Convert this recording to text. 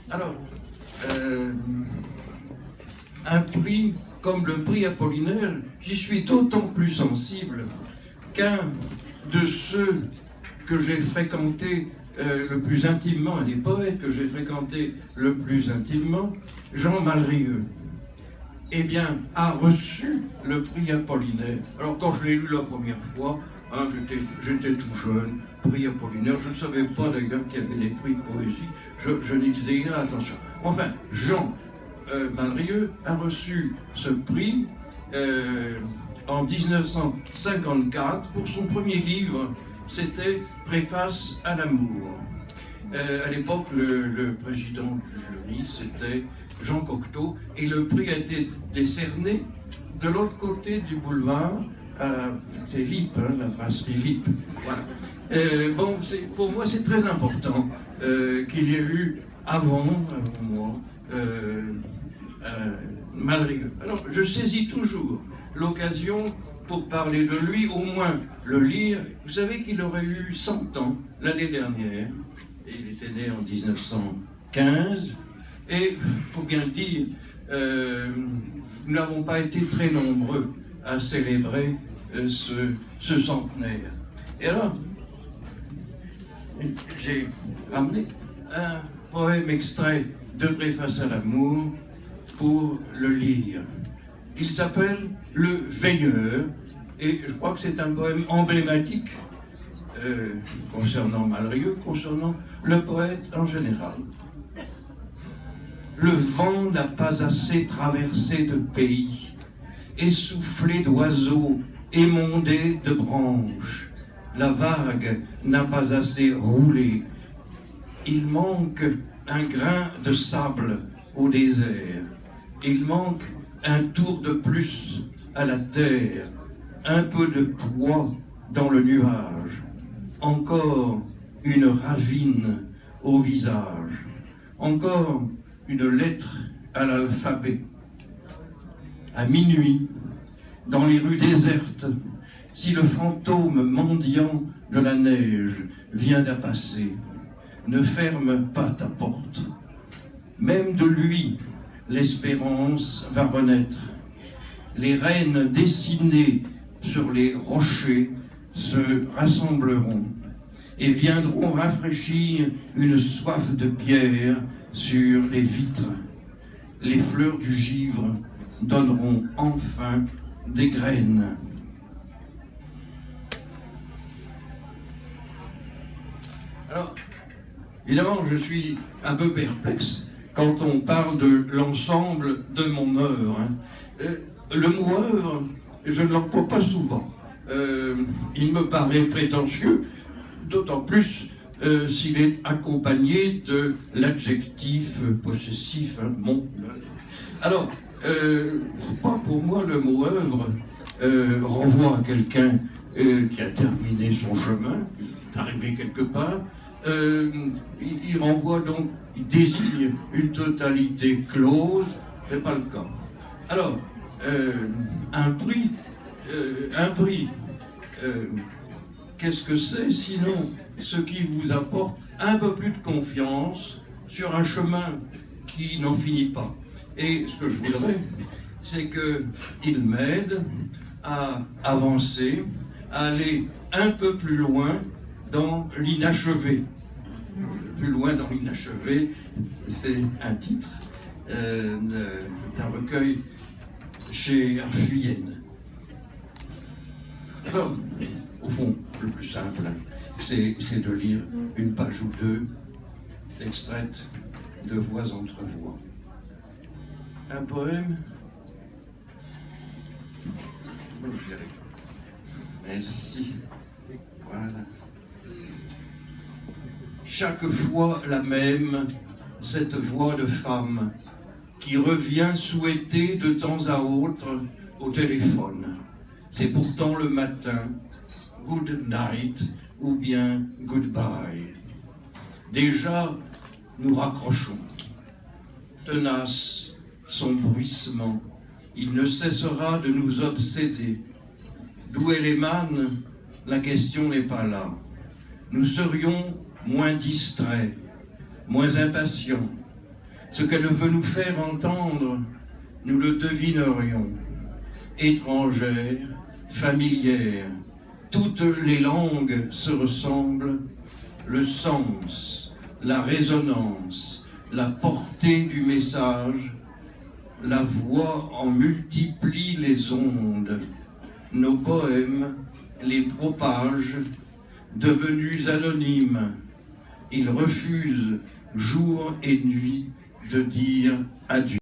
Alors, euh, un prix comme le prix Apollinaire, j'y suis d'autant plus sensible qu'un de ceux que j'ai fréquenté le plus intimement, un des poètes que j'ai fréquenté le plus intimement, Jean Malrieux, eh bien, a reçu le prix Apollinaire. Alors, quand je l'ai lu la première fois, hein, j'étais tout jeune, prix Apollinaire, je ne savais pas d'ailleurs qu'il y avait des prix de poésie, je n'y faisais rien attention. Enfin, Jean Malrieux a reçu ce prix en 1954 pour son premier livre, c'était Préface à l'amour. À l'époque, le président du jury, c'était Jean Cocteau, et le prix a été décerné de l'autre côté du boulevard, c'est Lippe, hein, la brasserie Lippe. Voilà. Bon, pour moi, c'est très important qu'il y ait eu avant moi, Malrieux. Alors, je saisis toujours l'occasion pour parler de lui, au moins le lire. Vous savez qu'il aurait eu 100 ans l'année dernière, et il était né en 1915, et il faut bien dire, nous n'avons pas été très nombreux à célébrer ce centenaire. Et alors, j'ai ramené un poème extrait de Préface à l'amour pour le lire. Il s'appelle Le Veilleur, et je crois que c'est un poème emblématique concernant Malrieux, concernant le poète en général. Le vent n'a pas assez traversé de pays, essoufflé d'oiseaux, émondé de branches. La vague n'a pas assez roulé. Il manque un grain de sable au désert. Il manque un tour de plus à la terre, un peu de poids dans le nuage. Encore une ravine au visage. Encore une lettre à l'alphabet. À minuit, dans les rues désertes, si le fantôme mendiant de la neige vient à passer, ne ferme pas ta porte. Même de lui, l'espérance va renaître. Les reines dessinées sur les rochers se rassembleront et viendront rafraîchir une soif de pierre sur les vitres. Les fleurs du givre donneront enfin des graines. Alors, évidemment, je suis un peu perplexe quand on parle de l'ensemble de mon œuvre. Le mot œuvre, je ne l'emploie pas souvent. Il me paraît prétentieux, d'autant plus s'il est accompagné de l'adjectif possessif, hein, mon. Alors, pas pour moi, le mot œuvre renvoie à quelqu'un qui a terminé son chemin, qui est arrivé quelque part. Il renvoie donc, il désigne une totalité close, c'est pas le cas. Alors, un prix, qu'est-ce que c'est sinon ce qui vous apporte un peu plus de confiance sur un chemin qui n'en finit pas. Et ce que je voudrais, c'est qu'il m'aide à avancer, à aller un peu plus loin dans l'inachevé. Plus loin dans l'inachevé, c'est un titre d'un recueil chez Arfuyenne. Alors, au fond, le plus simple, c'est de lire une page ou deux extraites de Voix entre voix. Un poème. Bon, je dirais. Merci. Voilà. Chaque fois la même, cette voix de femme qui revient souhaiter de temps à autre au téléphone. C'est pourtant le matin, good night ou bien goodbye. Déjà, nous raccrochons. Tenace, son bruissement, il ne cessera de nous obséder. D'où elle émane, la question n'est pas là. Nous serions moins distraits, moins impatients, Ce qu'elle veut nous faire entendre, nous le devinerions. Étrangère, familière, toutes les langues se ressemblent. Le sens, la résonance, la portée du message, la voix en multiplie les ondes. Nos poèmes les propagent, devenus anonymes. Ils refusent jour et nuit de dire adieu.